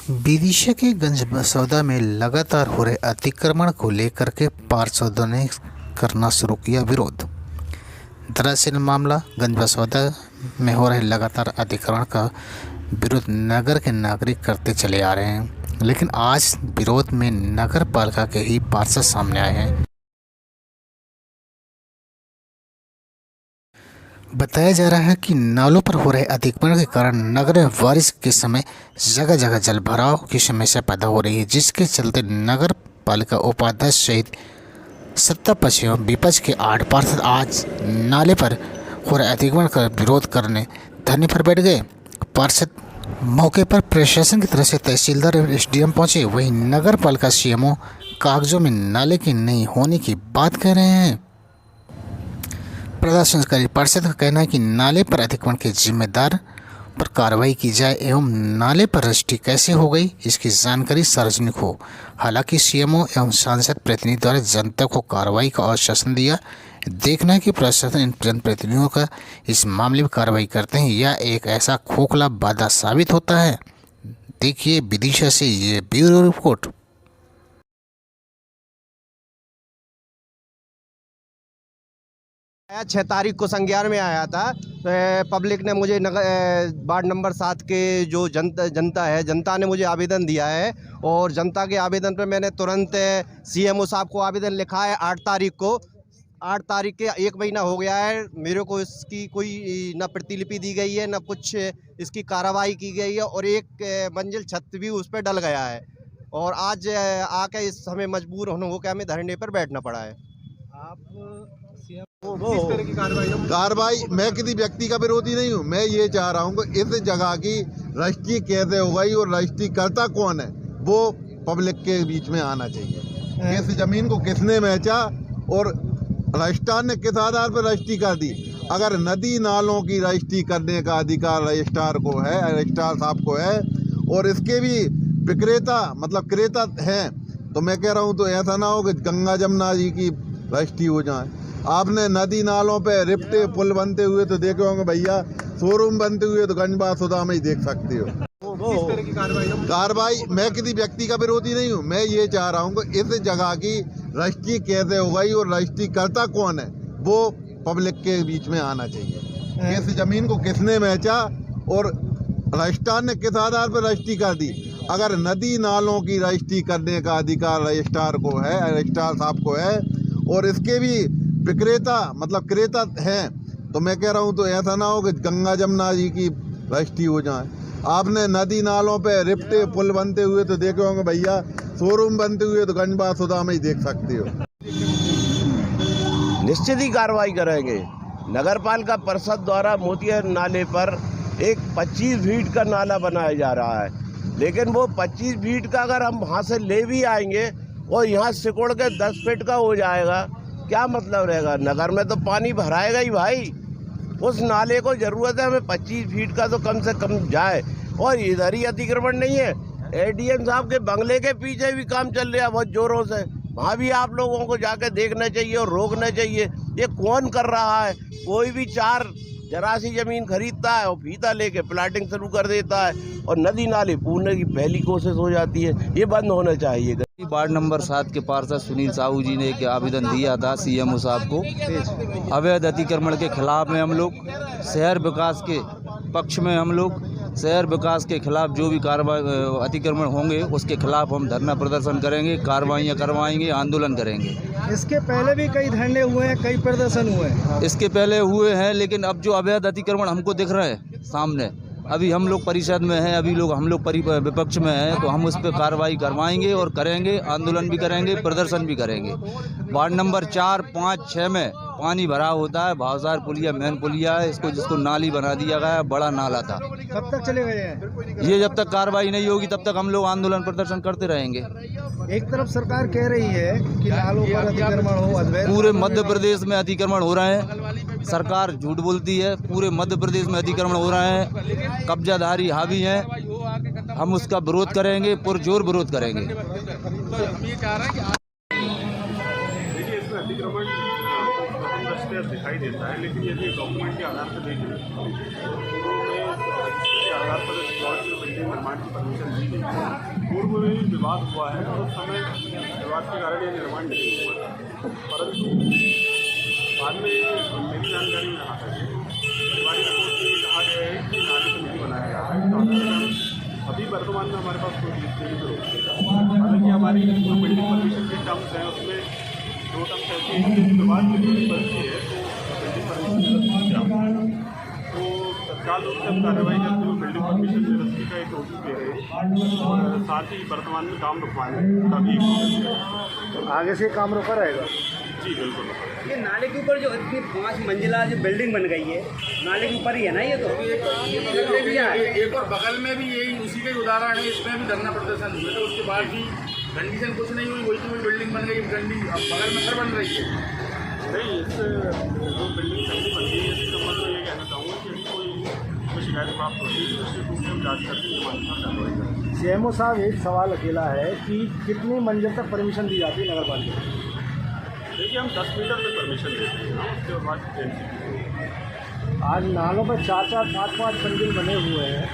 विदिशा के गंजबसौदा में लगातार हो रहे अतिक्रमण को लेकर के पार्षदों ने करना शुरू किया विरोध। दरअसल मामला गंजबसौदा में हो रहे लगातार अतिक्रमण का विरोध नगर के नागरिक करते चले आ रहे हैं, लेकिन आज विरोध में नगर पालिका के ही पार्षद सामने आए हैं। बताया जा रहा है कि नालों पर हो रहे अतिक्रमण के कारण नगर में बारिश के समय जगह जगह जल भराव की समस्या पैदा हो रही है, जिसके चलते नगर पालिका उपाध्यक्ष सहित सत्ता पक्ष एवं विपक्ष के 8 पार्षद आज नाले पर हो रहे अतिक्रमण का विरोध करने धरने पर बैठ गए। पार्षद मौके पर प्रशासन की तरफ से तहसीलदार एवं एसडीएम पहुंचे, वहीं नगर पालिका सीएमओ कागजों में नाले के नहीं होने की बात कह रहे हैं। प्रदर्शनकारी पार्षद का कहना है कि नाले पर अतिक्रमण के जिम्मेदार पर कार्रवाई की जाए एवं नाले पर रजिस्ट्री कैसे हो गई इसकी जानकारी सार्वजनिक हो। हालांकि सीएमओ एवं सांसद प्रतिनिधि द्वारा जनता को कार्रवाई का आश्वासन दिया। देखना है कि प्रशासन इन जनप्रतिनिधियों का इस मामले में कार्रवाई करते हैं या एक ऐसा खोखला वादा साबित होता है। देखिए विदिशा से ये ब्यूरो रिपोर्ट। 6 तारीख को संज्ञान में आया था। पब्लिक ने मुझे वार्ड नंबर 7 के जो जनता ने मुझे आवेदन दिया है और जनता के आवेदन पर मैंने तुरंत सीएमओ साहब को आवेदन लिखा है 8 तारीख को। 8 तारीख के 1 महीना हो गया है, मेरे को इसकी कोई न प्रतिलिपि दी गई है न कुछ इसकी कार्रवाई की गई है और एक मंजिल छत भी उस पर डल गया है और आज आके इस हमें मजबूर होकर हमें धरने पर बैठना पड़ा है। आप किस तरह की कार्रवाई? मैं किसी व्यक्ति का विरोधी नहीं हूँ। मैं ये चाह रहा हूँ कि इस जगह की रजिस्ट्री कैसे हो गई और रजिस्ट्री करता कौन है वो पब्लिक के बीच में आना चाहिए। किस जमीन को किसने बेचा और रजिस्ट्रार ने किस आधार पर रजिस्ट्री कर दी। अगर नदी नालों की रजिस्ट्री करने का अधिकार रजिस्ट्रार को है, रजिस्ट्रार साहब को है और इसके भी विक्रेता मतलब क्रेता हैं, तो मैं कह रहा हूँ तो ऐसा ना हो कि गंगा जमुना जी की रजिस्ट्री हो जाए। आपने नदी नालों पे रिफ्टे पुल बनते हुए तो देखे होंगे भैया, शोरूम बनते हुए तो गंजबसौदा में ही देख सकते हो। किस तरह की कार्रवाई? मैं किसी व्यक्ति का विरोधी नहीं हूँ। मैं ये चाह रहा हूँ कि इस जगह की रजिस्ट्री कैसे हो गई और रजिस्ट्री करता कौन है वो पब्लिक के बीच में आना चाहिए। किस जमीन को किसने बेचा और रजिस्ट्रार ने किस आधार पर रजिस्ट्री कर दी। अगर नदी नालों की रजिस्ट्री करने का अधिकार रजिस्ट्रार को है, रजिस्ट्रार साहब को है और इसके भी विक्रेता मतलब क्रेता हैं, तो मैं कह रहा हूँ तो ऐसा ना हो कि गंगा जमुना जी की रजिस्ट्री हो जाए। आपने नदी नालों पे रिफ्टे पुल बनते हुए तो देखे होंगे भैया, शोरूम बनते हुए तो गंजबसौदा में ही देख सकते हो। निश्चित ही कार्रवाई करेंगे। नगर पालिका परिषद द्वारा मोतिया नाले पर एक 25 फीट का नाला बनाया जा रहा है, लेकिन वो 25 फीट का अगर हम वहाँ से ले भी आएंगे और यहाँ सिकुड़ के 10 फीट का हो जाएगा, क्या मतलब रहेगा। नगर में तो पानी भराएगा ही भाई। उस नाले को जरूरत है हमें 25 फीट का तो कम से कम जाए और इधर ही अतिक्रमण नहीं है। एडीएम साहब के बंगले के पीछे भी काम चल रहा है बहुत जोरों से, वहाँ भी आप लोगों को जाके देखना चाहिए और रोकना चाहिए। ये कौन कर रहा है? कोई भी 4 जरा सी जमीन खरीदता है और फीता लेके प्लाटिंग शुरू कर देता है और नदी नाले पूरने की पहली कोशिश हो जाती है। ये बंद होना चाहिए। वार्ड नंबर 7 के पार्षद सुनील साहू जी ने एक आवेदन दिया था सीएमओ साहब को। अवैध अतिक्रमण के खिलाफ में हम लोग, शहर विकास के पक्ष में हम लोग, शहर विकास के खिलाफ जो भी कार्रवाई अतिक्रमण होंगे उसके खिलाफ हम धरना प्रदर्शन करेंगे, कार्रवाइयाँ करवाएंगे, आंदोलन करेंगे। इसके पहले भी कई धरने हुए हैं, कई प्रदर्शन हुए हैं। इसके पहले हुए हैं, लेकिन अब जो अवैध अतिक्रमण हमको दिख रहे हैं सामने, अभी हम लोग परिषद में हैं, हम लोग विपक्ष में हैं, तो हम उस पर कार्रवाई करवाएंगे और करेंगे, आंदोलन भी करेंगे, प्रदर्शन भी करेंगे। वार्ड नंबर 4, 5, 6 में पानी भरा होता है। भावसार पुलिया मेन पुलिया है, जिसको नाली बना दिया गया है, बड़ा नाला था। कब तक चले गए हैं? ये जब तक कार्रवाई नहीं होगी तब तक हम लोग आंदोलन प्रदर्शन करते रहेंगे। एक तरफ सरकार कह रही है कि नालों पर अतिक्रमण हो, पूरे मध्य प्रदेश में अतिक्रमण हो रहे हैं। सरकार झूठ बोलती है। पूरे मध्य प्रदेश में अतिक्रमण हो रहे हैं, कब्जाधारी हावी हैं। हम उसका विरोध करेंगे, पुरजोर विरोध करेंगे। दिखाई देता है, लेकिन यदि डॉक्यूमेंट के आधार पर देखें तो के आधार पर बिल्डिंग निर्माण की परमिशन दी गई है। पूर्व में भी विवाद हुआ है और उस समय विवाद के कारण ये निर्माण नहीं हुआ था, परंतु बाद में मेरी जानकारी में रहा था हमारी रिपोर्ट में कहा गया है कि नाले को नहीं बनाया जा रहा है। अभी वर्तमान में हमारे पास कोई चीज़ नहीं रोकेगा। हालांकि हमारी जो बिल्डिंग परमिशन के टर्म्स हैं उसमें 2 टर्म्स ऐसे हैं कि विवाद की कोई बनती है तो बिल्डिंग परमिशन तो तत्काल रूप से हम कार्रवाई करते हुए बिल्डिंग परमिशन निरस्ती का एक नोटिस दे रहे हैं और साथ ही वर्तमान में काम रुकवाने का भी एक नोटिस दे रहे हैं। आगे से काम रुका रहेगा। जी बिल्कुल। ये नाले के ऊपर जो इतनी 5 मंजिला जो बिल्डिंग बन गई है, नाले के ऊपर ही है ना ये तो? एक और बगल में भी यही उसी का उदाहरण है, इसमें भी धरना प्रदर्शन हुए थे, उसके बाद भी कंडीशन कुछ नहीं हुई, वही की वही बिल्डिंग बन गई, अब बगल में घर बन रही है। नहीं, इस जो बिल्डिंग सही बन गई है इसके संबंध में ये कहना चाहूँगा कि यदि कोई शिकायत प्राप्त होती है तो निश्चित रूप से हम जाँच करके नियमानुसार कार्रवाई करेंगे। सीएमओ साहब, एक सवाल अकेला है कि कितनी मंजिल तक परमिशन दी जाती है नगर पालिका? देखिए, हम 10 मीटर तक परमिशन देते हैं, उसके बाद डेंसिटी। आज नालों पर 4-4, 5-5 मंजिल बने हुए हैं,